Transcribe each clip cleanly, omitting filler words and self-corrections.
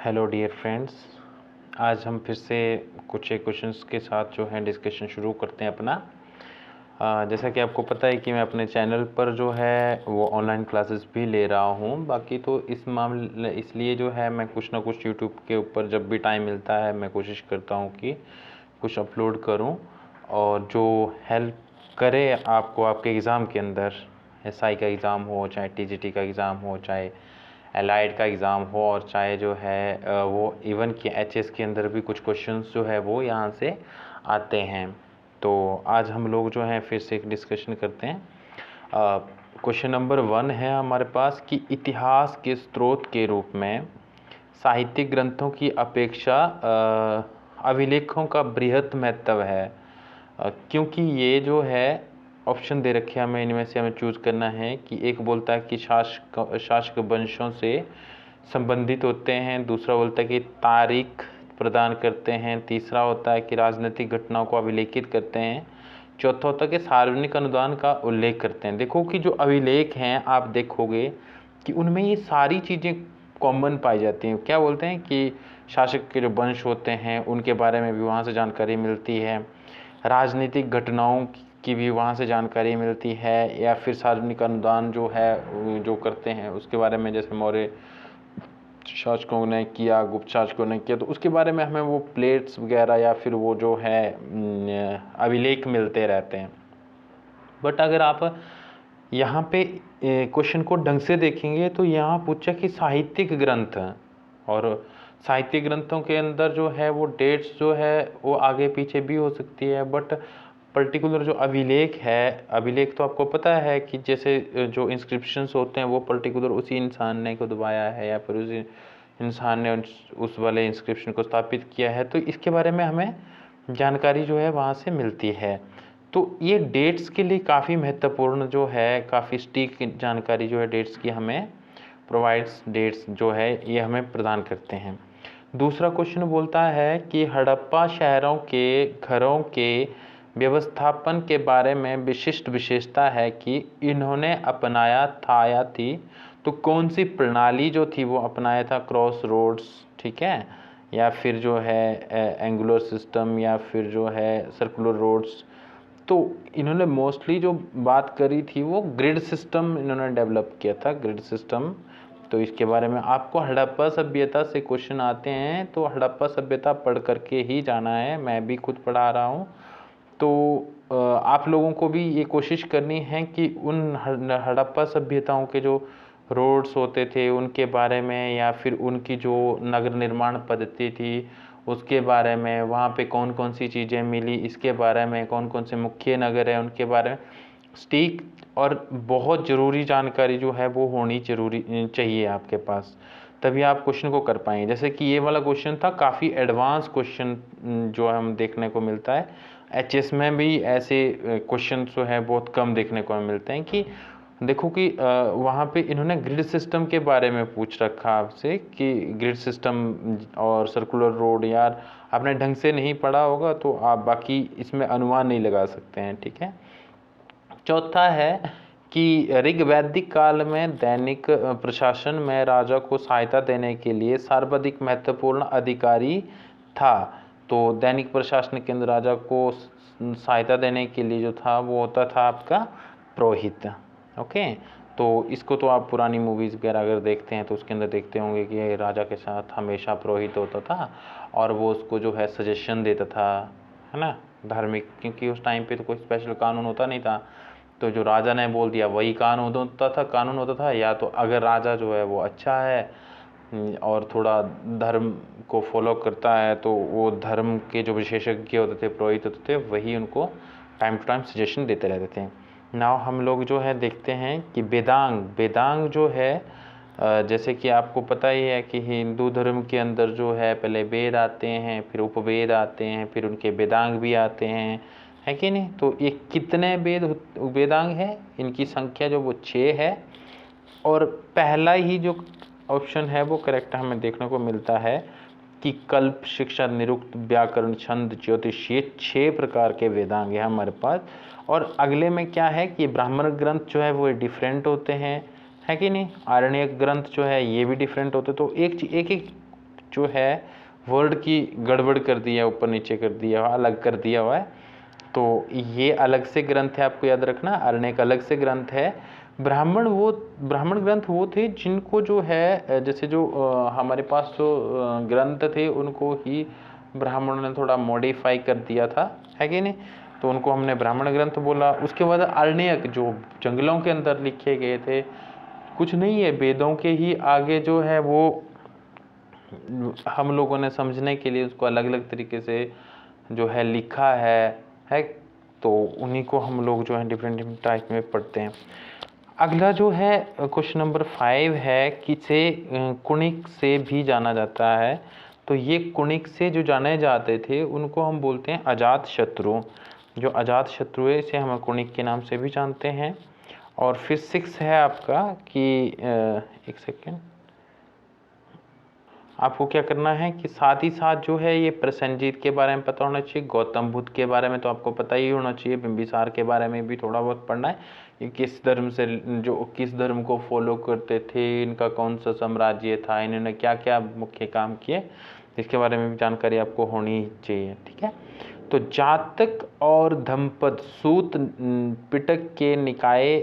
Hello dear friends, आज हम फिर से कुछ एक क्वेश्चंस के साथ जो है डिस्कशन शुरू करते हैं अपना। जैसा कि आपको पता है कि मैं अपने चैनल पर जो है वो ऑनलाइन क्लासेस भी ले रहा हूँ। बाकी तो इस मामले इसलिए जो है मैं कुछ ना कुछ यूट्यूब के ऊपर जब भी टाइम मिलता है मैं कोशिश करता हूँ कि कुछ अपलोड करूँ और जो हेल्प करे आपको आपके एग्ज़ाम के अंदर, एसआई का एग्ज़ाम हो, चाहे टीजीटी का एग्ज़ाम हो, चाहे एलाइड का एग्ज़ाम हो, और चाहे जो है वो इवन कि एचएस के अंदर भी कुछ क्वेश्चंस जो है वो यहाँ से आते हैं। तो आज हम लोग जो हैं फिर से एक डिस्कशन करते हैं। क्वेश्चन नंबर 1 है हमारे पास कि इतिहास के स्रोत के रूप में साहित्यिक ग्रंथों की अपेक्षा अभिलेखों का बृहत महत्व है। क्योंकि ये जो है ऑप्शन दे रखे हैं, हमें इनमें से हमें चूज़ करना है कि एक बोलता है कि शासक वंशों से संबंधित होते हैं, दूसरा बोलता है कि तारीख प्रदान करते हैं, तीसरा होता है कि राजनीतिक घटनाओं को अभिलेखित करते हैं, चौथा होता है कि सार्वजनिक अनुदान का उल्लेख करते हैं। देखो कि जो अभिलेख हैं आप देखोगे कि उनमें ये सारी चीज़ें कॉमन पाई जाती हैं। क्या बोलते हैं कि शासक के जो वंश होते हैं उनके बारे में भी वहाँ से जानकारी मिलती है, राजनीतिक घटनाओं की भी वहाँ से जानकारी मिलती है, या फिर सार्वजनिक अनुदान जो है जो करते हैं उसके बारे में, जैसे मौर्य शासकों ने किया, गुप्त शासकों ने किया, तो उसके बारे में हमें वो प्लेट्स वगैरह या फिर वो जो है अभिलेख मिलते रहते हैं। बट अगर आप यहाँ पे क्वेश्चन को ढंग से देखेंगे तो यहाँ पूछा कि साहित्यिक ग्रंथ, और साहित्यिक ग्रंथों के अंदर जो है वो डेट्स जो है वो आगे पीछे भी हो सकती है, बट पर्टिकुलर जो अभिलेख है, अभिलेख तो आपको पता है कि जैसे जो इंस्क्रिप्शंस होते हैं वो पर्टिकुलर उसी इंसान ने खुदवाया है या फिर उसी इंसान ने उस वाले इंस्क्रिप्शन को स्थापित किया है, तो इसके बारे में हमें जानकारी जो है वहाँ से मिलती है। तो ये डेट्स के लिए काफ़ी महत्वपूर्ण जो है, काफ़ी सटीक जानकारी जो है डेट्स की हमें प्रोवाइड्स, डेट्स जो है ये हमें प्रदान करते हैं। दूसरा क्वेश्चन बोलता है कि हड़प्पा शहरों के घरों के व्यवस्थापन के बारे में विशिष्ट विशेषता है कि इन्होंने अपनाया था या थी, तो कौन सी प्रणाली जो थी वो अपनाया था, क्रॉस रोड्स, ठीक है, या फिर जो है एंगुलर सिस्टम, या फिर जो है सर्कुलर रोड्स। तो इन्होंने मोस्टली जो बात करी थी वो ग्रिड सिस्टम इन्होंने डेवलप किया था, ग्रिड सिस्टम। तो इसके बारे में आपको हड़प्पा सभ्यता से क्वेश्चन आते हैं तो हड़प्पा सभ्यता पढ़ करके ही जाना है, मैं भी खुद पढ़ा रहा हूँ। तो आप लोगों को भी ये कोशिश करनी है कि उन हड़प्पा सभ्यताओं के जो रोड्स होते थे उनके बारे में, या फिर उनकी जो नगर निर्माण पद्धति थी उसके बारे में, वहाँ पे कौन कौन सी चीज़ें मिली इसके बारे में, कौन कौन से मुख्य नगर हैं उनके बारे में सटीक और बहुत ज़रूरी जानकारी जो है वो होनी जरूरी चाहिए आपके पास, तभी आप क्वेश्चन को कर पाएंगे। जैसे कि ये वाला क्वेश्चन था, काफ़ी एडवांस क्वेश्चन जो हम देखने को मिलता है। एचएस में भी ऐसे क्वेश्चन जो है बहुत कम देखने को मिलते हैं कि देखो कि वहाँ पे इन्होंने ग्रिड सिस्टम के बारे में पूछ रखा आपसे कि ग्रिड सिस्टम और सर्कुलर रोड, यार आपने ढंग से नहीं पढ़ा होगा तो आप बाकी इसमें अनुमान नहीं लगा सकते हैं, ठीक है। चौथा है कि ऋग्वैदिक काल में दैनिक प्रशासन में राजा को सहायता देने के लिए सर्वाधिक महत्वपूर्ण अधिकारी था। तो दैनिक प्रशासन के अंदर राजा को सहायता देने के लिए जो था वो होता था आपका पुरोहित। ओके, तो इसको तो आप पुरानी मूवीज़ वगैरह अगर देखते हैं तो उसके अंदर देखते होंगे कि राजा के साथ हमेशा पुरोहित होता था और वो उसको जो है सजेशन देता था, है ना, धार्मिक, क्योंकि उस टाइम पे तो कोई स्पेशल कानून होता नहीं था, तो जो राजा ने बोल दिया वही कानून होता था। या तो अगर राजा जो है वो अच्छा है और थोड़ा धर्म को फॉलो करता है तो वो धर्म के जो विशेषज्ञ होते थे, पुरोहित होते थे, वही उनको टाइम टू टाइम सजेशन देते रहते थे। नाउ हम लोग जो है देखते हैं कि वेदांग जो है, जैसे कि आपको पता ही है कि हिंदू धर्म के अंदर जो है पहले वेद आते हैं, फिर उपवेद आते हैं, फिर उनके वेदांग भी आते हैं, है कि नहीं। तो ये कितने वेदांग है, इनकी संख्या जो वो 6 है, और पहला ही जो ऑप्शन है वो करेक्ट हमें देखने को मिलता है कि कल्प, शिक्षा, निरुक्त, व्याकरण, छंद, ज्योतिष, ये 6 प्रकार के वेदांग है हमारे पास। और अगले में क्या है कि ब्राह्मण ग्रंथ जो है वो डिफरेंट होते हैं, है कि नहीं, आरण्यक ग्रंथ जो है ये भी डिफरेंट होते। तो एक जो है वर्ड की गड़बड़ कर दी है, ऊपर नीचे कर दिया हुआ, अलग कर दिया हुआ है। तो ये अलग से ग्रंथ है, आपको याद रखना। अरण्यक अलग से ग्रंथ है। ब्राह्मण ग्रंथ वो थे जिनको जो है जैसे जो हमारे पास जो ग्रंथ थे उनको ही ब्राह्मणों ने थोड़ा मॉडिफाई कर दिया था, है कि नहीं। तो उनको हमने ब्राह्मण ग्रंथ बोला। उसके बाद अरण्यक जो जंगलों के अंदर लिखे गए थे, कुछ नहीं है, वेदों के ही आगे जो है वो हम लोगों ने समझने के लिए उसको अलग अलग तरीके से जो है लिखा है। तो उन्हीं को हम लोग जो है डिफरेंट डिफरेंट टाइप में पढ़ते हैं। अगला जो है क्वेश्चन नंबर 5 है, किसे कुणिक से भी जाना जाता है। तो ये कुणिक से जो जाने जाते थे उनको हम बोलते हैं अजात शत्रु। जो अजात शत्रु है इसे हम कुणिक के नाम से भी जानते हैं। और फिर 6 है आपका कि एक सेकेंड, आपको क्या करना है कि साथ ही साथ जो है ये प्रसेनजीत के बारे में पता होना चाहिए, गौतम बुद्ध के बारे में तो आपको पता ही होना चाहिए, बिंबिसार के बारे में भी थोड़ा बहुत पढ़ना है, ये किस धर्म से जो किस धर्म को फॉलो करते थे, इनका कौन सा साम्राज्य था, इन्होंने क्या क्या मुख्य काम किए, इसके बारे में भी जानकारी आपको होनी चाहिए। ठीक है। तो जातक और धम्पद सूत पिटक के निकाय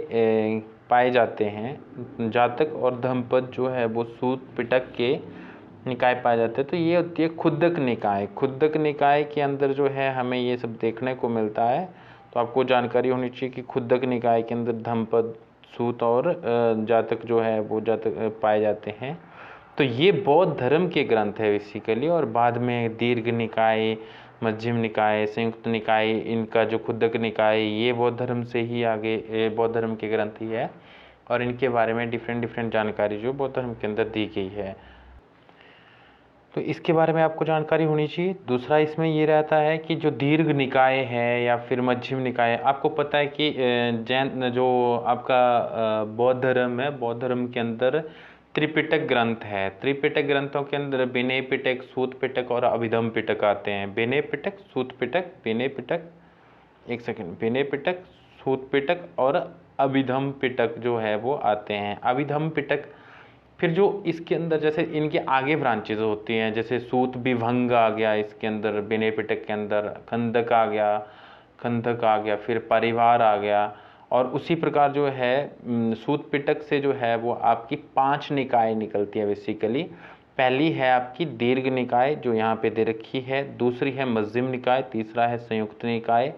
पाए जाते हैं। जातक और धम्पद जो है वो सूत पिटक के निकाय पाए जाते हैं। तो ये होती है खुद्दक निकाय। खुद्दक निकाय के अंदर जो है हमें ये सब देखने को मिलता है। तो आपको जानकारी होनी चाहिए कि खुद्दक निकाय के अंदर धम्पद, सूत और जातक जो है वो जातक पाए जाते हैं। तो ये बौद्ध धर्म के ग्रंथ है बेसिकली। और बाद में दीर्घ निकाय, मध्यम निकाय, संयुक्त निकाय, इनका जो खुद्दक निकाय, ये बौद्ध धर्म से ही आगे बौद्ध धर्म के ग्रंथ ही है। और इनके बारे में डिफरेंट डिफरेंट जानकारी जो बौद्ध धर्म के अंदर दी गई है, तो इसके बारे में आपको जानकारी होनी चाहिए। दूसरा इसमें ये रहता है कि जो दीर्घ निकाय है या फिर मध्यम निकाय, आपको पता है कि जैन जो आपका बौद्ध धर्म है, बौद्ध धर्म के अंदर त्रिपिटक ग्रंथ है। त्रिपिटक ग्रंथों के अंदर विनय पिटक, सूत पिटक और अभिधम पिटक आते हैं। विनय पिटक, सूत पिटक, विनय पिटक, एक सेकेंड, विनय पिटक, सूत पिटक और अभिधम पिटक जो है वो आते हैं। अभिधम पिटक फिर जो इसके अंदर जैसे इनके आगे ब्रांचेज होती हैं, जैसे सूत विभंग आ गया इसके अंदर, विनय पिटक के अंदर खंदक आ गया, फिर परिवार आ गया। और उसी प्रकार जो है सूत पिटक से जो है वो आपकी 5 निकाय निकलती है बेसिकली। पहली है आपकी दीर्घ निकाय जो यहाँ पे दे रखी है, दूसरी है मध्यम निकाय, तीसरा है संयुक्त निकाय,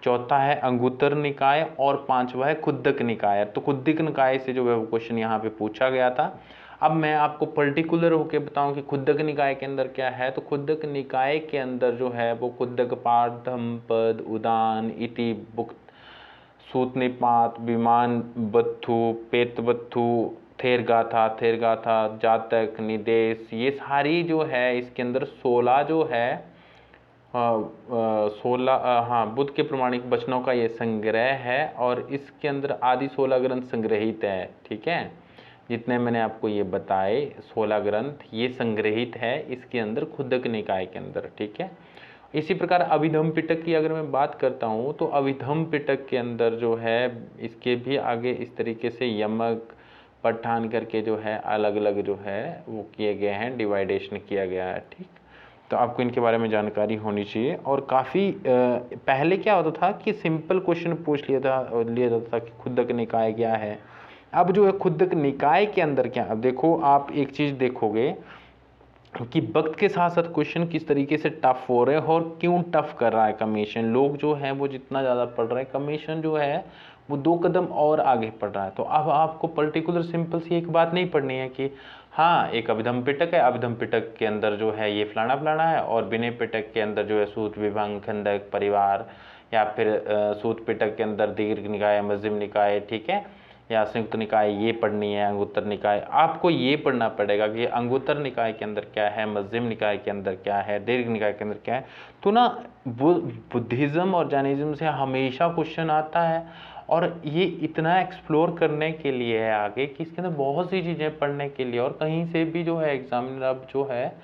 चौथा है अंगुत्तर निकाय और पांचवा है खुद्दक निकाय। तो खुद्दक निकाय से जो है वो क्वेश्चन यहाँ पे पूछा गया था। अब मैं आपको पर्टिकुलर होके बताऊं कि खुद्दक निकाय के अंदर क्या है। तो खुद्दक निकाय के अंदर जो है वो खुद्दक पाठ, धम्पद, उदान, इति, बुक्त, सूत निपात, विमान बत्थु, पेत बत्थु, थेरगाथा, जातक, निदेश, ये सारी जो है इसके अंदर 16 जो है 16 हाँ बुद्ध के प्रमाणिक वचनों का ये संग्रह है। और इसके अंदर आदि 16 ग्रंथ संग्रहित है। ठीक है, जितने मैंने आपको ये बताए 16 ग्रंथ ये संग्रहित है इसके अंदर खुद्दक निकाय के अंदर। ठीक है। इसी प्रकार अभिधम पिटक की अगर मैं बात करता हूँ तो अभिधम पिटक के अंदर जो है इसके भी आगे इस तरीके से यमक, पठान करके जो है अलग अलग जो है वो किए गए हैं, डिवाइडेशन किया गया है। ठीक, तो आपको इनके बारे में जानकारी होनी चाहिए। और काफ़ी पहले क्या होता था कि सिंपल क्वेश्चन पूछ लिया जाता था कि खुद्दक निकाय क्या है। अब जो है खुद्दक निकाय के अंदर क्या, अब देखो आप एक चीज़ देखोगे कि वक्त के साथ साथ क्वेश्चन किस तरीके से टफ हो रहे हैं और क्यों टफ कर रहा है कमीशन। लोग जो हैं वो जितना ज़्यादा पढ़ रहे हैं, कमीशन जो है वो 2 कदम और आगे पढ़ रहा है। तो अब आपको पर्टिकुलर सिंपल सी एक बात नहीं पढ़नी है कि हाँ एक अभिधम पिटक है, अभिधम पिटक के अंदर जो है ये फलाना फलाना है, और विनय पिटक के अंदर जो है सूत विभंग, खंडक, परिवार, या फिर सूत पिटक के अंदर दीर्घ निकाय, मध्यम निकाय, ठीक है, या संयुक्त निकाय ये पढ़नी है। अंगुत्तर निकाय आपको ये पढ़ना पड़ेगा कि अंगुत्तर निकाय के अंदर क्या है, मध्यम निकाय के अंदर क्या है, दीर्घ निकाय के अंदर क्या है। तो ना बुद्धिज्म और जैनिज्म से हमेशा क्वेश्चन आता है और ये इतना एक्सप्लोर करने के लिए है आगे कि इसके अंदर बहुत सी चीज़ें पढ़ने के लिए, और कहीं से भी जो है एग्जामिनर अब जो है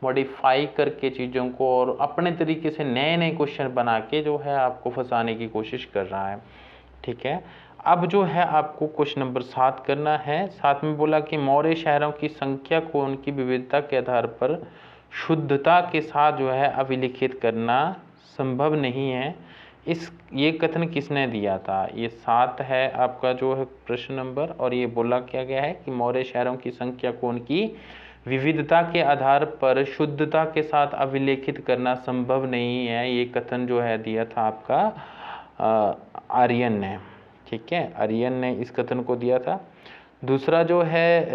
मॉडिफाई करके चीज़ों को और अपने तरीके से नए नए क्वेश्चन बना के जो है आपको फंसाने की कोशिश कर रहा है। ठीक है, अब जो है आपको क्वेश्चन नंबर 7 करना है। 7 में बोला कि मौर्य शहरों की संख्या को उनकी विविधता के आधार पर शुद्धता के साथ जो है अभिलिखित करना संभव नहीं है। ये कथन किसने दिया था? ये 7 है आपका जो है प्रश्न नंबर, और ये बोला क्या गया है कि मौर्य शहरों की संख्या को उनकी विविधता के आधार पर शुद्धता के साथ अभिलेखित करना संभव नहीं है। ये कथन जो है दिया था आपका आर्यन ने। ठीक है, आर्यन ने इस कथन को दिया था। दूसरा जो है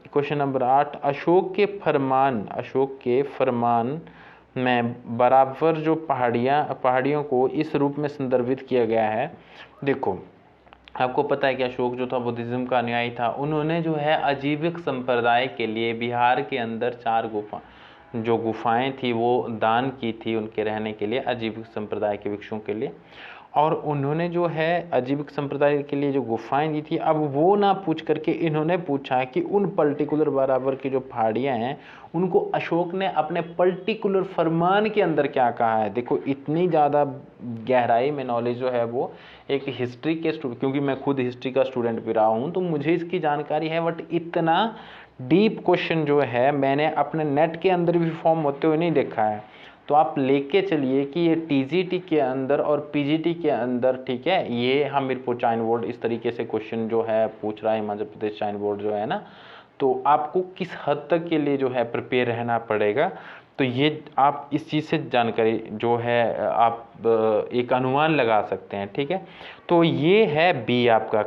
क्वेश्चन नंबर 8, अशोक के फरमान में बराबर जो पहाड़ियों को इस रूप में संदर्भित किया गया है। देखो, आपको पता है कि अशोक जो था बुद्धिज्म का अनुयायी था। उन्होंने जो है अजीविक संप्रदाय के लिए बिहार के अंदर 4 गुफाएं थी वो दान की थी उनके रहने के लिए, अजीविक संप्रदाय के भिक्षुओं के लिए। और उन्होंने जो है अजीविक संप्रदाय के लिए जो गुफाएं दी थी, अब वो ना पूछ करके इन्होंने पूछा कि उन पर्टिकुलर बराबर की जो पहाड़ियां हैं उनको अशोक ने अपने पर्टिकुलर फरमान के अंदर क्या कहा है। देखो, इतनी ज़्यादा गहराई में नॉलेज जो है वो एक हिस्ट्री के क्योंकि मैं खुद हिस्ट्री का स्टूडेंट भी रहा हूँ तो मुझे इसकी जानकारी है, बट इतना डीप क्वेश्चन जो है मैंने अपने नेट के अंदर भी फॉर्म होते हुए नहीं देखा है। तो आप लेके चलिए कि ये टीजीटी के अंदर और पीजीटी के अंदर, ठीक है, ये हमीरपुर चाइन बोर्ड इस तरीके से क्वेश्चन जो है पूछ रहा है, हिमाचल प्रदेश चाइन बोर्ड जो है ना, तो आपको किस हद तक के लिए जो है प्रिपेयर रहना पड़ेगा। तो ये आप इस चीज़ से जानकारी जो है आप एक अनुमान लगा सकते हैं। ठीक है, तो ये है बी आपका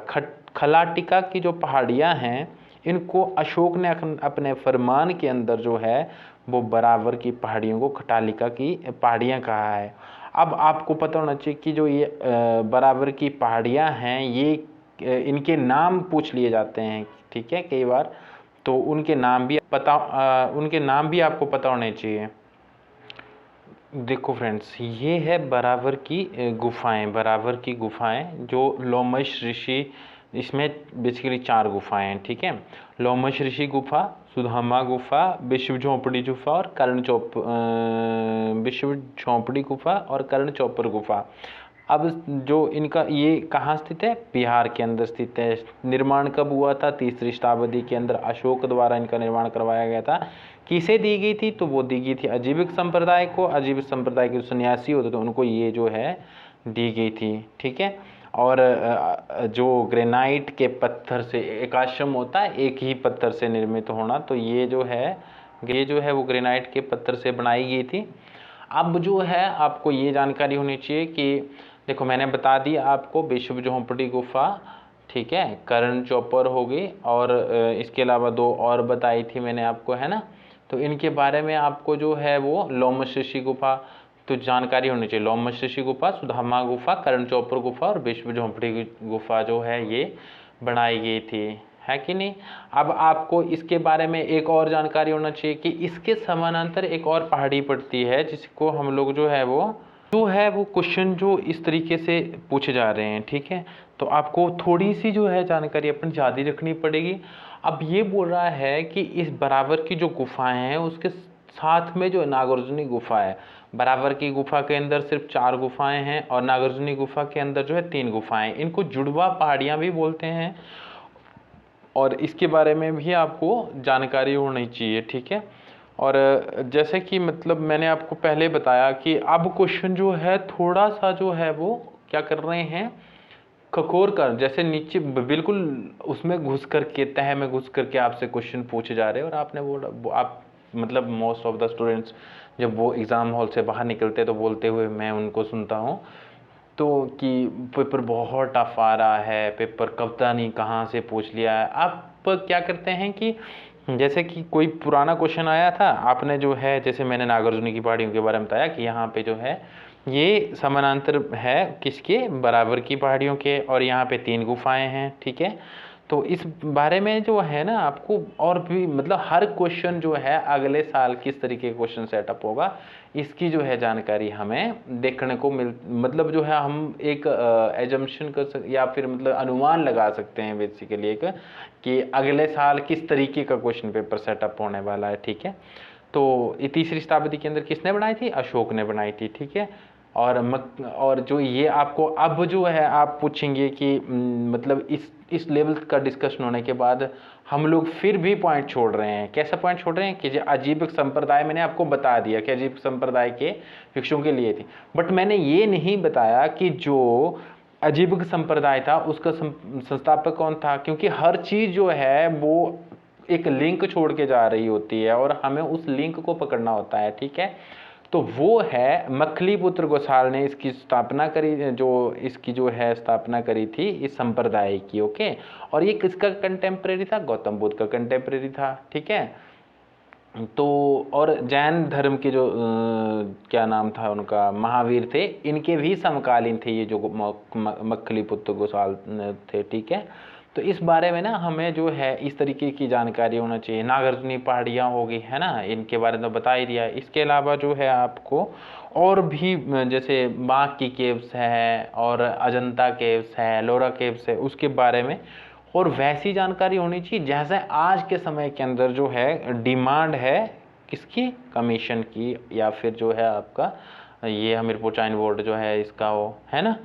खलाटिका की जो पहाड़ियाँ हैं इनको अशोक ने अपने फरमान के अंदर जो है वो बराबर की पहाड़ियों को खटालिका की पहाड़ियाँ कहा है। अब आपको पता होना चाहिए कि जो ये बराबर की पहाड़ियाँ हैं ये इनके नाम पूछ लिए जाते हैं। ठीक है, कई बार तो उनके नाम भी आपको पता होने चाहिए। देखो फ्रेंड्स, ये है बराबर की गुफाएं जो लोमश ऋषि, इसमें बेसिकली 4 गुफाएं हैं। ठीक है, लोमश ऋषि गुफा, सुधामा गुफा, विश्व झोंपड़ी गुफा और विश्व झोंपड़ी गुफा और कर्ण चौपर गुफा। अब जो इनका ये कहाँ स्थित है? बिहार के अंदर स्थित है। निर्माण कब हुआ था? 3री शताब्दी के अंदर अशोक द्वारा इनका निर्माण करवाया गया था। किसे दी गई थी? तो वो दी गई थी अजीविक संप्रदाय को। अजीविक संप्रदाय के जो सन्यासी होते थे उनको ये जो है दी गई थी। ठीक है, और जो ग्रेनाइट के पत्थर से, एक आश्रम होता है एक ही पत्थर से निर्मित होना, तो ये जो है वो ग्रेनाइट के पत्थर से बनाई गई थी। अब जो है आपको ये जानकारी होनी चाहिए कि देखो, मैंने बता दिया आपको विश्व झोंपड़ी गुफा, ठीक है, कर्ण चौपर हो गई, और इसके अलावा 2 और बताई थी मैंने आपको, है ना। तो इनके बारे में आपको जो है वो लोमश ऋषि गुफा तो जानकारी होनी चाहिए। लोमश ऋषि गुफा, सुधामा गुफा, कर्ण चौपर गुफा और विश्व झोंपड़ी गुफा जो है ये बनाई गई थी, है कि नहीं। अब आपको इसके बारे में एक और जानकारी होना चाहिए कि इसके समानांतर एक और पहाड़ी पड़ती है जिसको हम लोग जो है वो क्वेश्चन जो इस तरीके से पूछे जा रहे हैं। ठीक है, तो आपको थोड़ी सी जो है जानकारी अपनी ज़्यादा रखनी पड़ेगी। अब ये बोल रहा है कि इस बराबर की जो गुफाएं हैं उसके साथ में जो नागार्जुनी गुफा है, बराबर की गुफा के अंदर सिर्फ 4 गुफाएं हैं और नागार्जुनी गुफा के अंदर जो है 3 गुफाएं, इनको जुड़वा पहाड़ियाँ भी बोलते हैं, और इसके बारे में भी आपको जानकारी होनी चाहिए। ठीक है, और जैसे कि मतलब मैंने आपको पहले बताया कि अब क्वेश्चन जो है थोड़ा सा जो है वो क्या कर रहे हैं, खकोर कर, जैसे नीचे बिल्कुल उसमें घुस करके, तह में घुस करके आपसे क्वेश्चन पूछे जा रहे हैं। और आपने वो आप मतलब मोस्ट ऑफ द स्टूडेंट्स जब वो एग्ज़ाम हॉल से बाहर निकलते तो बोलते हुए मैं उनको सुनता हूँ तो कि पेपर बहुत टफ आ रहा है, पेपर कब पता नहीं कहाँ से पूछ लिया है। आप क्या करते हैं कि जैसे कि कोई पुराना क्वेश्चन आया था, आपने जो है जैसे मैंने नागार्जुनी की पहाड़ियों के बारे में बताया कि यहाँ पे जो है ये समानांतर है किसके, बराबर की पहाड़ियों के, और यहाँ पे 3 गुफाएं हैं। ठीक है, तो इस बारे में जो है ना आपको और भी मतलब हर क्वेश्चन जो है अगले साल किस तरीके का क्वेश्चन सेटअप होगा इसकी जो है जानकारी हमें देखने को मतलब जो है हम एक एजम्पशन कर सकते या फिर मतलब अनुमान लगा सकते हैं बेसिकली एक कि अगले साल किस तरीके का क्वेश्चन पेपर सेटअप होने वाला है। ठीक है, तो ये 3री शताब्दी के अंदर किसने बनाई थी? अशोक ने बनाई थी। ठीक है, और जो ये आपको अब जो है आप पूछेंगे कि मतलब इस लेवल का डिस्कशन होने के बाद हम लोग फिर भी पॉइंट छोड़ रहे हैं। कैसा पॉइंट छोड़ रहे हैं कि जो अजीब संप्रदाय, मैंने आपको बता दिया कि अजीब संप्रदाय के भिक्षुओं के लिए थी, बट मैंने ये नहीं बताया कि जो अजीब संप्रदाय था उसका संस्थापक कौन था, क्योंकि हर चीज जो है वो एक लिंक छोड़ के जा रही होती है और हमें उस लिंक को पकड़ना होता है, ठीक है। तो वो है मखलीपुत्र गोसाल ने इसकी स्थापना करी, जो इसकी जो है स्थापना करी थी इस संप्रदाय की, ओके। और ये किसका कंटेम्प्रेरी था? गौतम बुद्ध का कंटेम्प्रेरी था, ठीक है। तो और जैन धर्म के जो क्या नाम था उनका, महावीर थे, इनके भी समकालीन थे ये जो मखलीपुत्र गोसाल थे, ठीक है। तो इस बारे में ना हमें जो है इस तरीके की जानकारी होना चाहिए। नागार्जुनी पहाड़ियाँ होगी, है ना, इनके बारे में बता ही दिया। इसके अलावा जो है आपको और भी जैसे बाघ की केव्स है और अजंता केव्स है, लोरा केव्स है, उसके बारे में और वैसी जानकारी होनी चाहिए जैसे आज के समय के अंदर जो है डिमांड है किसकी, कमीशन की, या फिर जो है आपका ये हमीरपुर श्राइन बोर्ड जो है इसका वो है ना।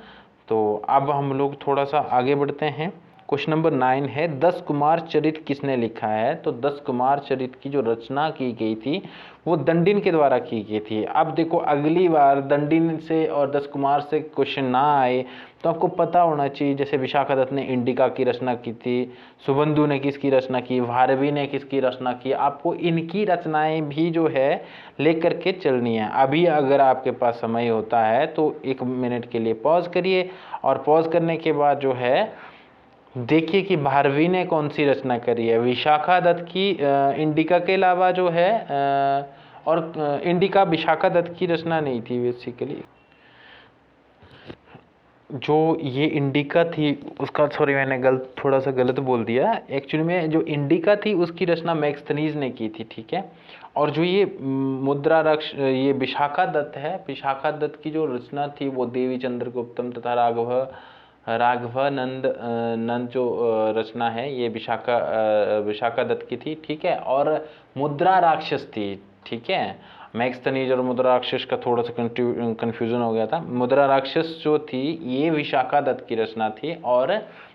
तो अब हम लोग थोड़ा सा आगे बढ़ते हैं। क्वेश्चन नंबर 9 है, 10 कुमार चरित किसने लिखा है? तो 10 कुमार चरित की जो रचना की गई थी वो दंडिन के द्वारा की गई थी। अब देखो अगली बार दंडिन से और 10 कुमार से क्वेश्चन ना आए तो आपको पता होना चाहिए, जैसे विशाखादत्त ने इंडिका की रचना की थी, सुबंधु ने किसकी रचना की, भारवी ने किसकी रचना की, आपको इनकी रचनाएं भी जो है लेकर के चलनी है। अभी अगर आपके पास समय होता है तो 1 मिनट के लिए पॉज करिए और पॉज करने के बाद जो है देखिए कि भारवी ने कौन सी रचना करी है। विशाखादत्त की इंडिका के अलावा जो है और इंडिका विशाखादत्त की रचना नहीं थी बेसिकली, जो ये इंडिका थी उसका, सॉरी मैंने थोड़ा सा गलत बोल दिया। एक्चुअली में जो इंडिका थी उसकी रचना मैक्सथनीज ने की थी, ठीक है। और जो ये मुद्रा रक्ष ये विशाखादत्त है, विशाखादत्त की जो रचना थी वो देवी चंद्रगुप्तम तथा राघवानंद नंद जो रचना है ये विशाखादत्त की थी, ठीक है। और मुद्रा राक्षस थी, ठीक है। मैक्सथनीज और मुद्रा राक्षस का थोड़ा सा कंफ्यूजन हो गया था। मुद्रा राक्षस जो थी ये विशाखादत्त की रचना थी और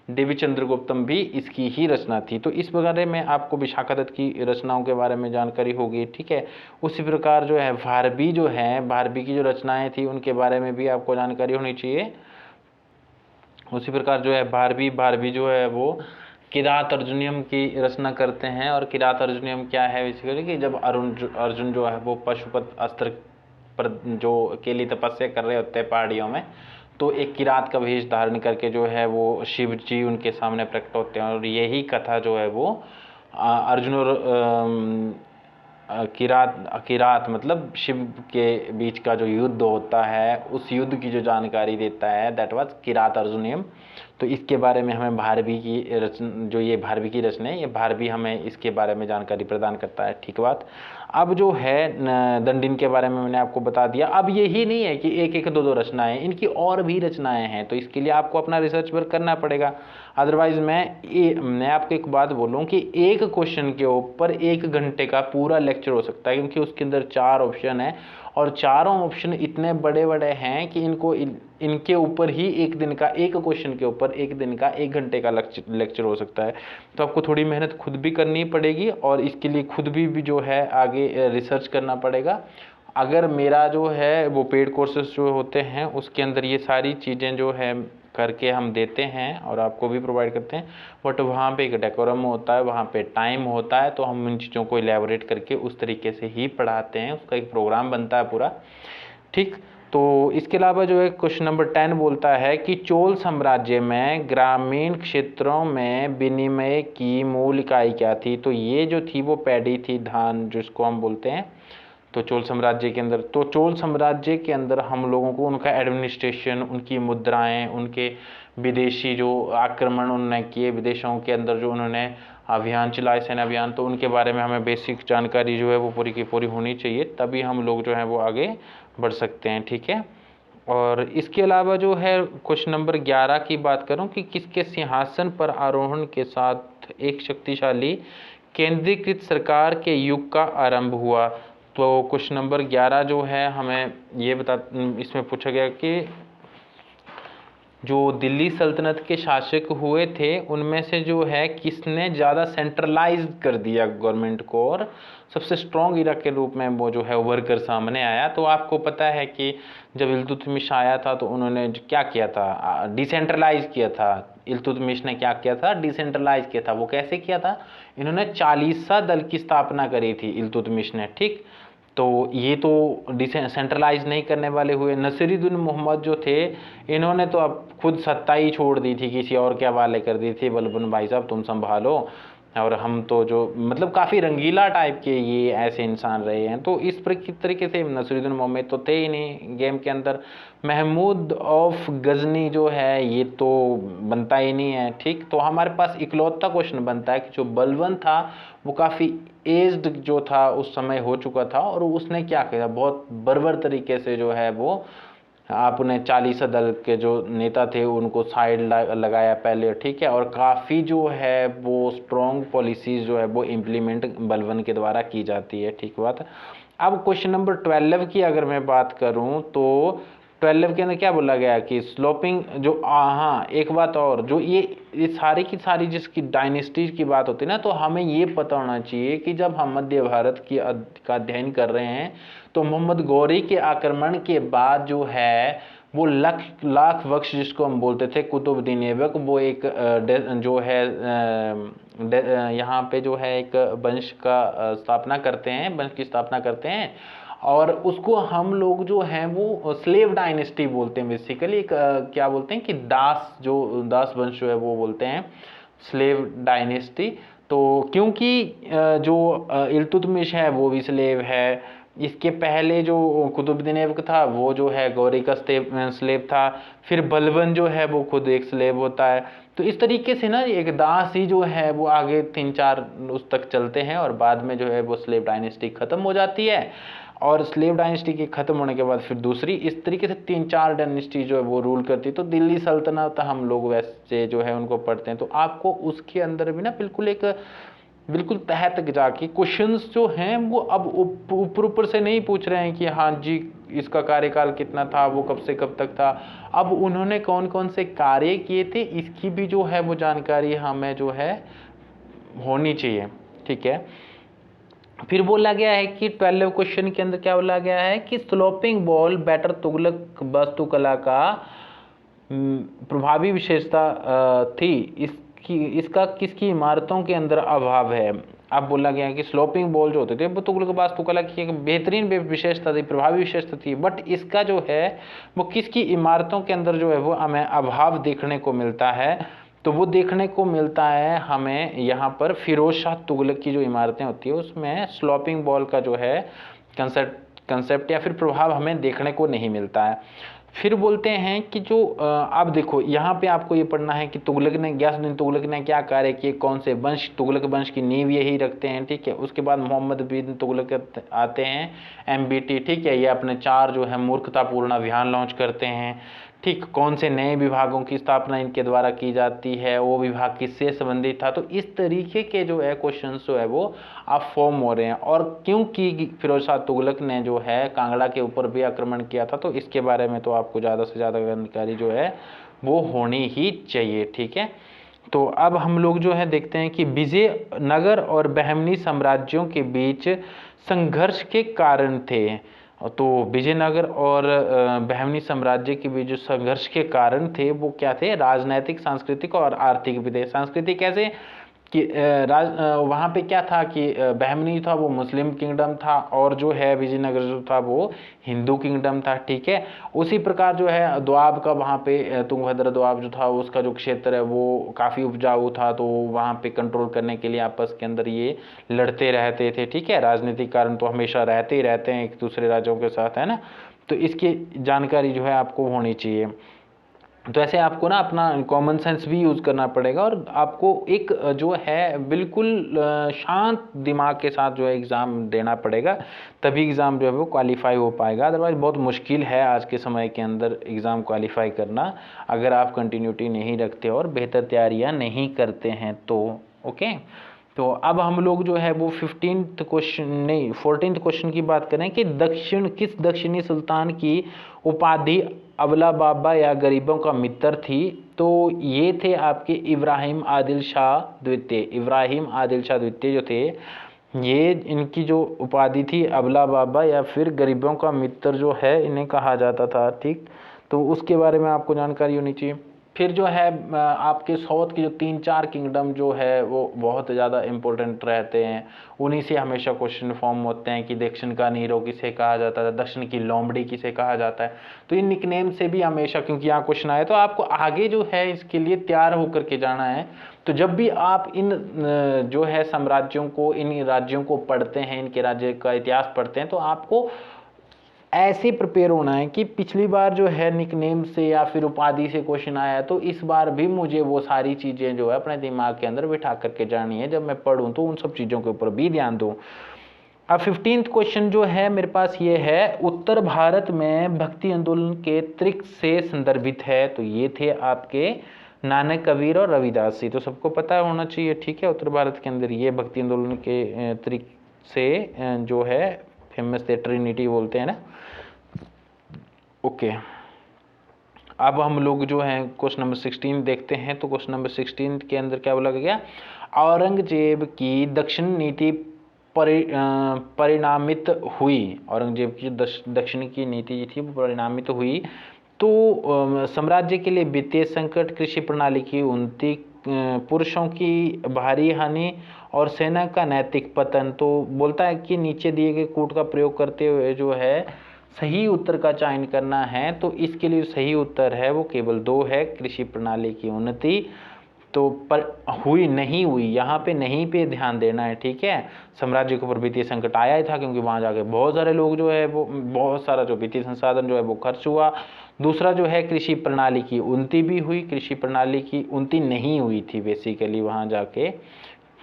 देवी चंद्रगुप्तम भी इसकी ही रचना थी। तो इस बारे में आपको विशाखादत्त की रचनाओं के बारे में जानकारी होगी, ठीक है। उसी प्रकार जो है भारवी जो है, भारवी की जो रचनाएं थी उनके बारे में भी आपको जानकारी होनी चाहिए। उसी प्रकार जो है भारवी जो है वो किरात अर्जुनियम की रचना करते हैं। और किरात अर्जुनियम क्या है बेसिकली कि जब अर्जुन जो है वो पशुपत अस्त्र पर जो के लिए तपस्या कर रहे होते हैं पहाड़ियों में, तो एक किरात का वेश धारण करके जो है वो शिव जी उनके सामने प्रकट होते हैं। और यही कथा जो है वो अर्जुन और किरात मतलब शिव के बीच का जो युद्ध होता है उस युद्ध की जो जानकारी देता है, दैट वाज किरात अर्जुनियम। तो इसके बारे में हमें भारवी की रचना, जो ये भारवी की रचना है, ये भारवी हमें इसके बारे में जानकारी प्रदान करता है, ठीक बात। अब जो है दंडिन के बारे में मैंने आपको बता दिया। अब यही नहीं है कि एक एक दो दो रचनाएं, इनकी और भी रचनाएं हैं, तो इसके लिए आपको अपना रिसर्च वर्क करना पड़ेगा। अदरवाइज मैं आपको एक बात बोलूं कि एक क्वेश्चन के ऊपर 1 घंटे का पूरा लेक्चर हो सकता है, क्योंकि उसके अंदर 4 ऑप्शन है और चारों ऑप्शन इतने बड़े बड़े हैं कि इनके ऊपर ही एक दिन का, एक क्वेश्चन के ऊपर 1 दिन का 1 घंटे का लेक्चर हो सकता है। तो आपको थोड़ी मेहनत खुद भी करनी पड़ेगी और इसके लिए खुद भी जो है आगे रिसर्च करना पड़ेगा। अगर मेरा जो है वो पेड कोर्सेज जो होते हैं उसके अंदर ये सारी चीज़ें जो है करके हम देते हैं और आपको भी प्रोवाइड करते हैं, बट वहाँ पे एक डेकोरम होता है, वहाँ पे टाइम होता है, तो हम इन चीज़ों को इलेबोरेट करके उस तरीके से ही पढ़ाते हैं, उसका एक प्रोग्राम बनता है पूरा, ठीक। तो इसके अलावा जो है क्वेश्चन नंबर 10 बोलता है कि चोल साम्राज्य में ग्रामीण क्षेत्रों में विनिमय की मूल इकाई क्या थी? तो ये जो थी वो पैडी थी, धान जिसको हम बोलते हैं। तो चोल साम्राज्य के अंदर, तो चोल साम्राज्य के अंदर हम लोगों को उनका एडमिनिस्ट्रेशन, उनकी मुद्राएं, उनके विदेशी जो आक्रमण उन्होंने किए, विदेशों के अंदर जो उन्होंने अभियान चलाए, सैन्य अभियान, तो उनके बारे में हमें बेसिक जानकारी जो है वो पूरी की पूरी होनी चाहिए, तभी हम लोग जो है वो आगे बढ़ सकते हैं, ठीक है। और इसके अलावा जो है क्वेश्चन नंबर 11 की बात करूं कि किसके सिंहासन पर आरोहण के साथ एक शक्तिशाली केंद्रीकृत सरकार के युग का आरंभ हुआ? तो क्वेश्चन नंबर 11 जो है हमें ये इसमें पूछा गया कि जो दिल्ली सल्तनत के शासक हुए थे उनमें से जो है किसने ज़्यादा सेंट्रलाइज कर दिया गवर्नमेंट को और सबसे स्ट्रॉन्ग इरा के रूप में वो जो है उभर कर सामने आया। तो आपको पता है कि जब इल्तुतमिश आया था तो उन्होंने क्या किया था, डिसेंट्रलाइज किया था। इल्तुतमिश ने क्या किया था, डिसेंट्रलाइज किया था। वो कैसे किया था, इन्होंने 40सा दल की स्थापना करी थी इल्तुतमिश ने, ठीक। तो ये तो डिसेंट्रलाइज नहीं करने वाले हुए। नसीरुद्दीन मोहम्मद जो थे इन्होंने तो अब खुद सत्ता ही छोड़ दी थी, किसी और के हवाले कर दी थी, बलबन भाई साहब तुम संभालो, और हम तो जो मतलब काफ़ी रंगीला टाइप के ये ऐसे इंसान रहे हैं। तो इस तरीके से नसीरुद्दीन मोहम्मद तो थे ही नहीं गेम के अंदर। महमूद ऑफ गजनी जो है ये तो बनता ही नहीं है, ठीक। तो हमारे पास इकलौता क्वेश्चन बनता है कि जो बलबन था वो काफ़ी एज्ड जो था उस समय हो चुका था और उसने क्या किया, बहुत बर्बर तरीके से जो है वो आपने 40 दल के जो नेता थे उनको साइड लगाया पहले, ठीक है। और काफ़ी जो है वो स्ट्रॉन्ग पॉलिसीज़ जो है वो इम्प्लीमेंट बलबन के द्वारा की जाती है, ठीक बात है। अब क्वेश्चन नंबर 12 की अगर मैं बात करूं तो 12 के अंदर क्या बोला गया कि स्लोपिंग जो हाँ एक बात और, जो ये सारी की सारी जिसकी डायनेस्टीज की बात होती है ना, तो हमें ये पता होना चाहिए कि जब हम मध्य भारत की का अध्ययन कर रहे हैं तो मोहम्मद गौरी के आक्रमण के बाद जो है वो लाख वक्ष जिसको हम बोलते थे कुतुबुद्दीन ऐबक, वो एक जो है यहाँ पे जो है एक वंश का स्थापना करते हैं, वंश की स्थापना करते हैं और उसको हम लोग जो हैं वो स्लेव डायनेस्टी बोलते हैं। बेसिकली एक क्या बोलते हैं कि दास वंश जो है वो बोलते हैं स्लेव डायनेस्टी। तो क्योंकि जो इल्तुतमिश है वो भी स्लेव है, इसके पहले जो कुतुबुद्दीन ऐबक था वो जो है गौरी का स्लेव था, फिर बलबन जो है वो खुद एक स्लेव होता है। तो इस तरीके से ना एक दास ही जो है वो आगे 3-4 उस तक चलते हैं और बाद में जो है वो स्लेव डायनेस्टी खत्म हो जाती है। और स्लेव डायनेस्टी के खत्म होने के बाद फिर दूसरी, इस तरीके से 3-4 डायनेस्टी जो है वो रूल करती है। तो दिल्ली सल्तनत हम लोग वैसे जो है उनको पढ़ते हैं। तो आपको उसके अंदर भी ना बिल्कुल तह तक जाके क्वेश्चंस जो हैं वो अब ऊपर से नहीं पूछ रहे हैं कि हाँ जी इसका कार्यकाल कितना था, वो कब से कब तक था। अब उन्होंने कौन कौन से कार्य किए थे इसकी भी जो है वो जानकारी हमें जो है होनी चाहिए, ठीक है। फिर बोला गया है कि 12 क्वेश्चन के अंदर क्या बोला गया है कि स्लोपिंग बॉल बैटर तुगलक वास्तुकला का प्रभावी विशेषता थी, इसका किसकी इमारतों के अंदर अभाव है। अब बोला गया है कि स्लोपिंग बॉल जो होते थे वो तुगलक वास्तुकला की एक बेहतरीन विशेषता थी, प्रभावी विशेषता थी, बट इसका जो है वो किसकी इमारतों के अंदर जो है वो हमें अभाव देखने को मिलता है। तो वो देखने को मिलता है हमें यहाँ पर फिरोज शाह तुगलक की जो इमारतें होती है उसमें स्लोपिंग बॉल का जो है कंसेप्ट या फिर प्रभाव हमें देखने को नहीं मिलता है। फिर बोलते हैं कि जो अब देखो यहाँ पे आपको ये पढ़ना है कि गयासुद्दीन तुगलक ने क्या कार्य किए, कौन से वंश, तुगलक वंश की नींव यही रखते हैं, ठीक है। उसके बाद मोहम्मद बिन तुगलक आते हैं, MBT, ठीक है। ये अपने 4 जो है मूर्खतापूर्ण अभियान लॉन्च करते हैं, ठीक। कौन से नए विभागों की स्थापना इनके द्वारा की जाती है, वो विभाग किससे संबंधित था। तो इस तरीके के जो है क्वेश्चंस जो है वो आप फॉर्म हो रहे हैं। और क्योंकि फिरोज शाह तुगलक ने जो है कांगड़ा के ऊपर भी आक्रमण किया था तो इसके बारे में तो आपको ज़्यादा से ज़्यादा जानकारी जो है वो होनी ही चाहिए, ठीक है। तो अब हम लोग जो है देखते हैं कि विजयनगर और बहमनी साम्राज्यों के बीच संघर्ष के कारण थे। तो विजयनगर और बहमनी साम्राज्य के बीच जो संघर्ष के कारण थे वो क्या थे, राजनैतिक, सांस्कृतिक और आर्थिक भी थे। सांस्कृतिक कैसे कि वहाँ पे क्या था कि बहमनी था वो मुस्लिम किंगडम था और जो है विजयनगर जो था वो हिंदू किंगडम था, ठीक है। उसी प्रकार जो है दोआब का वहाँ पे तुंगभद्र दोआब जो था उसका जो क्षेत्र है वो काफ़ी उपजाऊ था, तो वहाँ पे कंट्रोल करने के लिए आपस के अंदर ये लड़ते रहते थे, ठीक है। राजनीतिक कारण तो हमेशा रहते ही रहते हैं एक दूसरे राज्यों के साथ, है ना। तो इसकी जानकारी जो है आपको होनी चाहिए। तो ऐसे आपको ना अपना कॉमन सेंस भी यूज़ करना पड़ेगा और आपको एक जो है बिल्कुल शांत दिमाग के साथ जो है एग्ज़ाम देना पड़ेगा, तभी एग्ज़ाम जो है वो क्वालिफाई हो पाएगा। अदरवाइज़ बहुत मुश्किल है आज के समय के अंदर एग्ज़ाम क्वालिफाई करना अगर आप कंटिन्यूटी नहीं रखते और बेहतर तैयारियां नहीं करते हैं तो। ओके, तो अब हम लोग जो है वो 15th क्वेश्चन नहीं 14th क्वेश्चन की बात करें कि किस दक्षिणी सुल्तान की उपाधि अबला बाबा या गरीबों का मित्र थी। तो ये थे आपके इब्राहिम आदिल शाह द्वितीय। इब्राहिम आदिल शाह द्वितीय जो थे, ये इनकी जो उपाधि थी अबला बाबा या फिर गरीबों का मित्र जो है इन्हें कहा जाता था। ठीक, तो उसके बारे में आपको जानकारी होनी चाहिए। फिर जो है आपके साउथ की जो 3-4 किंगडम जो है वो बहुत ज़्यादा इम्पोर्टेंट रहते हैं, उन्हीं से हमेशा क्वेश्चन फॉर्म होते हैं कि दक्षिण का नीरो किसे कहा जाता है, दक्षिण की लोमड़ी किसे कहा जाता है। तो इन निकनेम से भी हमेशा, क्योंकि यहाँ क्वेश्चन आए तो आपको आगे जो है इसके लिए तैयार होकर के जाना है। तो जब भी आप इन जो है साम्राज्यों को, इन राज्यों को पढ़ते हैं, इनके राज्य का इतिहास पढ़ते हैं, तो आपको ऐसे प्रिपेयर होना है कि पिछली बार जो है निकनेम से या फिर उपाधि से क्वेश्चन आया, तो इस बार भी मुझे वो सारी चीज़ें जो है अपने दिमाग के अंदर बिठा करके जानी है। जब मैं पढ़ूं तो उन सब चीज़ों के ऊपर भी ध्यान दूं। अब 15th क्वेश्चन जो है मेरे पास ये है, उत्तर भारत में भक्ति आंदोलन के त्रिक से संदर्भित है। तो ये थे आपके नानक, कबीर और रविदास जी, तो सबको पता होना चाहिए। ठीक है, उत्तर भारत के अंदर ये भक्ति आंदोलन के त्रिक से जो है फेमस थे, ट्रिनिटी बोलते हैं ना। ओके, अब हम लोग जो है क्वेश्चन नंबर 16 देखते हैं। तो क्वेश्चन नंबर 16 के अंदर क्या बोला गया, औरंगजेब की दक्षिण नीति परिणामित हुई। औरंगजेब की दक्षिण की नीति थी वो परिणामित हुई। तो साम्राज्य के लिए वित्तीय संकट, कृषि प्रणाली की उन्नति, पुरुषों की भारी हानि और सेना का नैतिक पतन। तो बोलता है कि नीचे दिए गए कूट का प्रयोग करते हुए जो है सही उत्तर का चयन करना है। तो इसके लिए सही उत्तर है वो केवल 2 है, कृषि प्रणाली की उन्नति। तो पर हुई नहीं हुई, यहाँ पे नहीं पे ध्यान देना है। ठीक है, साम्राज्य के ऊपर वित्तीय संकट आया ही था, क्योंकि वहाँ जाके बहुत सारे लोग जो है वो बहुत सारा जो वित्तीय संसाधन जो है वो खर्च हुआ। दूसरा जो है कृषि प्रणाली की उन्नति भी हुई, कृषि प्रणाली की उन्नति नहीं हुई थी बेसिकली वहाँ जाके।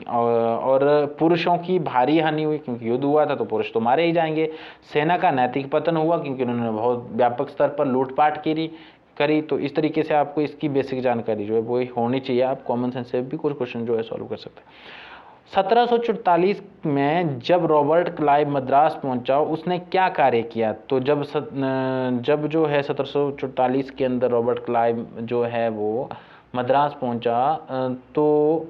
और पुरुषों की भारी हानि हुई, क्योंकि युद्ध हुआ था तो पुरुष तो मारे ही जाएंगे। सेना का नैतिक पतन हुआ, क्योंकि उन्होंने बहुत व्यापक स्तर पर लूटपाट करी। तो इस तरीके से आपको इसकी बेसिक जानकारी जो है वो होनी चाहिए। आप कॉमन सेंस से भी कुछ क्वेश्चन जो है सॉल्व कर सकते हैं। 1744 में जब रॉबर्ट क्लाइव मद्रास पहुंचा, उसने क्या कार्य किया। तो जब जो है 1744 के अंदर रॉबर्ट क्लाइव जो है वो मद्रास पहुंचा, तो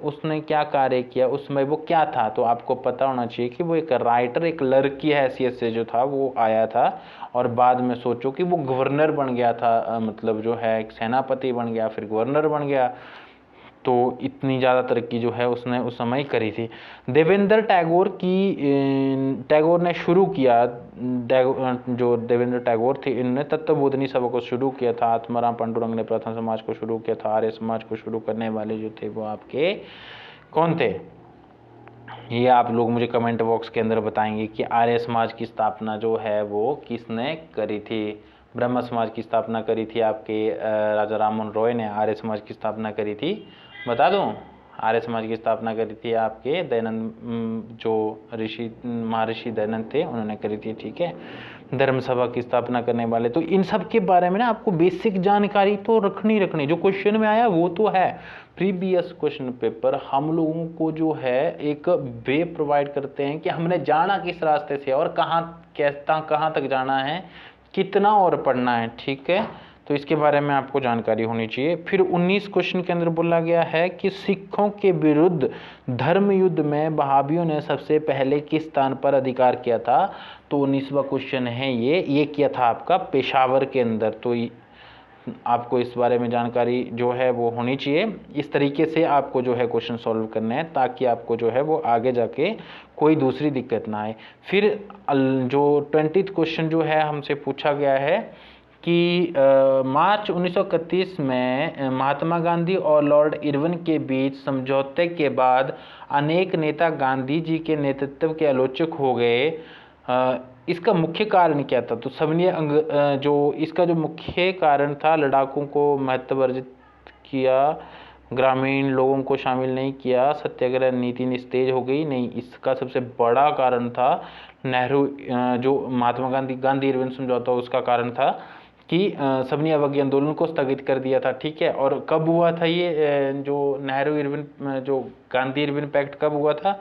उसने क्या कार्य किया, उसमें वो क्या था। तो आपको पता होना चाहिए कि वो एक राइटर, एक लड़की हैसियत से जो था वो आया था, और बाद में सोचो कि वो गवर्नर बन गया था, मतलब जो है एक सेनापति बन गया, फिर गवर्नर बन गया। तो इतनी ज़्यादा तरक्की जो है उसने उस समय करी थी। देवेंद्र टैगोर ने शुरू किया, जो देवेंद्र टैगोर थे, इन्होंने तत्वबोधिनी सभा को शुरू किया था। आत्माराम पांडुरंग ने प्रथम समाज को शुरू किया था। आर्य समाज को शुरू करने वाले जो थे वो आपके कौन थे, ये आप लोग मुझे कमेंट बॉक्स के अंदर बताएंगे कि आर्य समाज की स्थापना जो है वो किसने करी थी। ब्रह्म समाज की स्थापना करी थी आपके राजा राममोहन रॉय ने। आर्य समाज की स्थापना करी थी, बता दूं, आर्य समाज की स्थापना करी थी आपके दयानंद, जो महर्षि दयानंद थे, उन्होंने करी थी। ठीक है, धर्म सभा की स्थापना करने वाले। तो इन सब के बारे में ना आपको बेसिक जानकारी तो रखनी, जो क्वेश्चन में आया वो तो है। प्रीवियस क्वेश्चन पेपर हम लोगों को जो है एक वे प्रोवाइड करते हैं कि हमने जाना किस रास्ते से और कहाँ तक जाना है, कितना और पढ़ना है। ठीक है, तो इसके बारे में आपको जानकारी होनी चाहिए। फिर 19 क्वेश्चन के अंदर बोला गया है कि सिखों के विरुद्ध धर्म युद्ध में वहाबियों ने सबसे पहले किस स्थान पर अधिकार किया था। तो 19वां क्वेश्चन है ये किया था आपका पेशावर के अंदर। तो आपको इस बारे में जानकारी जो है वो होनी चाहिए। इस तरीके से आपको जो है क्वेश्चन सॉल्व करने हैं, ताकि आपको जो है वो आगे जाके कोई दूसरी दिक्कत ना आए। फिर जो 20th क्वेश्चन जो है हमसे पूछा गया है कि मार्च 1931 में महात्मा गांधी और लॉर्ड इरविन के बीच समझौते के बाद अनेक नेता गांधी जी के नेतृत्व के आलोचक हो गए। इसका मुख्य कारण क्या था। तो सविनय जो इसका जो मुख्य कारण था, लड़ाकों को महत्व अर्जित किया, ग्रामीण लोगों को शामिल नहीं किया, सत्याग्रह नीति निस्तेज हो गई। नहीं, इसका सबसे बड़ा कारण था नेहरू, जो महात्मा गांधी इरविन समझौता उसका कारण था कि सबने अवज्ञा आंदोलन को स्थगित कर दिया था, ठीक है। और कब हुआ था ये जो नेहरू इरविन जो गांधी इरविन पैक्ट कब हुआ था?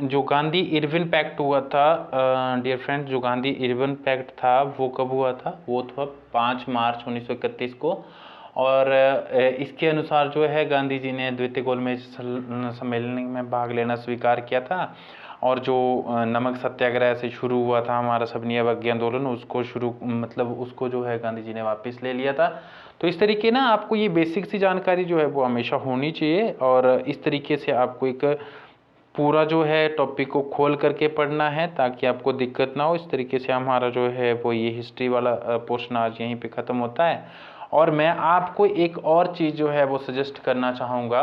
जो गांधी इरविन पैक्ट हुआ था डियर फ्रेंड्स, जो गांधी इरविन पैक्ट था वो कब हुआ था? वो था 5 मार्च 1931 को। और इसके अनुसार जो है गांधी जी ने द्वितीय गोलमेज सम्मेलन में भाग लेना स्वीकार किया था। और जो नमक सत्याग्रह से शुरू हुआ था हमारा सबनी अवज्ञा आंदोलन, उसको उसको जो है गांधी जी ने वापस ले लिया था। तो इस तरीके ना आपको ये बेसिक सी जानकारी जो है वो हमेशा होनी चाहिए, और इस तरीके से आपको एक पूरा जो है टॉपिक को खोल करके पढ़ना है ताकि आपको दिक्कत ना हो। इस तरीके से हमारा जो है वो ये हिस्ट्री वाला पोर्शन आज यहीं पे ख़त्म होता है। और मैं आपको एक और चीज़ जो है वो सजेस्ट करना चाहूँगा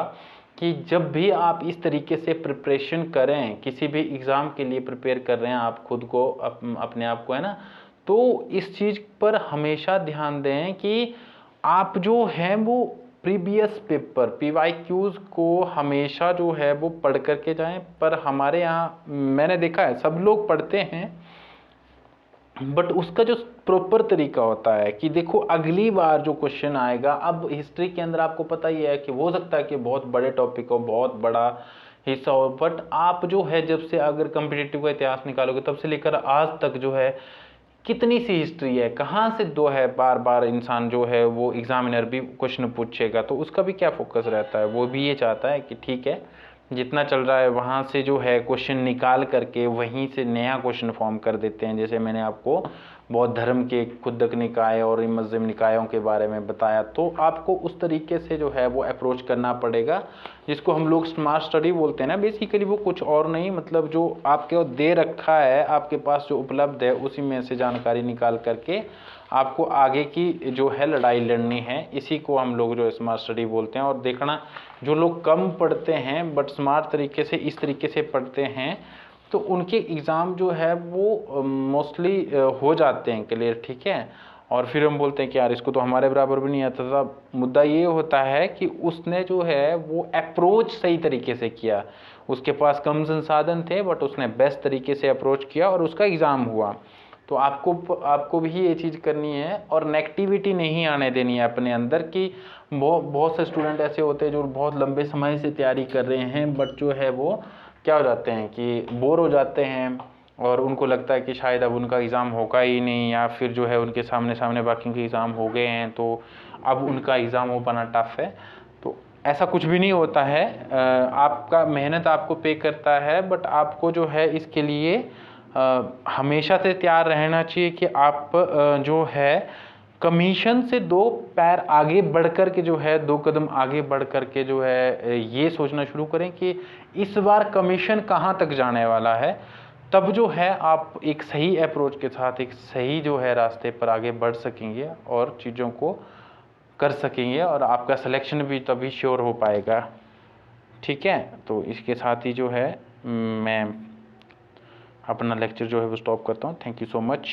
कि जब भी आप इस तरीके से प्रिपरेशन करें, किसी भी एग्ज़ाम के लिए प्रिपेयर कर रहे हैं आप खुद को, अपने आप को, है ना, तो इस चीज़ पर हमेशा ध्यान दें कि आप जो है वो प्रीवियस पेपर PYQs को हमेशा जो है वो पढ़ करके जाएं। पर हमारे यहाँ मैंने देखा है सब लोग पढ़ते हैं, बट उसका जो प्रॉपर तरीका होता है कि देखो अगली बार जो क्वेश्चन आएगा, अब हिस्ट्री के अंदर आपको पता ही है कि हो सकता है कि बहुत बड़े टॉपिक हो, बहुत बड़ा हिस्सा हो, बट आप जो है जब से अगर कॉम्पिटिटिव का इतिहास निकालोगे तब से लेकर आज तक जो है कितनी सी हिस्ट्री है, कहाँ से दो है, बार बार इंसान जो है वो एग्जामिनर भी क्वेश्चन पूछेगा तो उसका भी क्या फोकस रहता है, वो भी ये चाहता है कि ठीक है जितना चल रहा है वहाँ से जो है क्वेश्चन निकाल करके वहीं से नया क्वेश्चन फॉर्म कर देते हैं। जैसे मैंने आपको बौद्ध धर्म के खुद्दक निकाय और मजहब निकायों के बारे में बताया, तो आपको उस तरीके से जो है वो अप्रोच करना पड़ेगा, जिसको हम लोग स्मार्ट स्टडी बोलते हैं ना। बेसिकली वो कुछ और नहीं, मतलब जो आपके दे रखा है, आपके पास जो उपलब्ध है उसी में से जानकारी निकाल करके आपको आगे की जो है लड़ाई लड़नी है, इसी को हम लोग जो स्मार्ट स्टडी बोलते हैं। और देखना जो लोग कम पढ़ते हैं बट स्मार्ट तरीके से इस तरीके से पढ़ते हैं तो उनके एग्ज़ाम जो है वो मोस्टली हो जाते हैं क्लियर, ठीक है। और फिर हम बोलते हैं कि यार इसको तो हमारे बराबर भी नहीं आता था। मुद्दा ये होता है कि उसने जो है वो अप्रोच सही तरीके से किया, उसके पास कम संसाधन थे बट उसने बेस्ट तरीके से अप्रोच किया और उसका एग्ज़ाम हुआ। तो आपको भी ये चीज़ करनी है और नेगेटिविटी नहीं आने देनी है अपने अंदर कि बहुत से स्टूडेंट ऐसे होते हैं जो बहुत लंबे समय से तैयारी कर रहे हैं बट जो है वो क्या हो जाते हैं कि बोर हो जाते हैं और उनको लगता है कि शायद अब उनका एग्ज़ाम होगा ही नहीं, या फिर जो है उनके सामने बाकी के एग्ज़ाम हो गए हैं तो अब उनका एग्ज़ाम हो पाना टफ है। तो ऐसा कुछ भी नहीं होता है। आपका मेहनत आपको पे करता है, बट आपको जो है इसके लिए हमेशा से तैयार रहना चाहिए कि आप जो है कमीशन से 2 पैर आगे बढ़ कर के जो है 2 कदम आगे बढ़ कर के जो है ये सोचना शुरू करें कि इस बार कमीशन कहाँ तक जाने वाला है। तब जो है आप एक सही अप्रोच के साथ एक सही जो है रास्ते पर आगे बढ़ सकेंगे और चीज़ों को कर सकेंगे और आपका सिलेक्शन भी तभी श्योर हो पाएगा, ठीक है। तो इसके साथ ही जो है मैं अपना लेक्चर जो है वो स्टॉप करता हूँ। Thank you so much.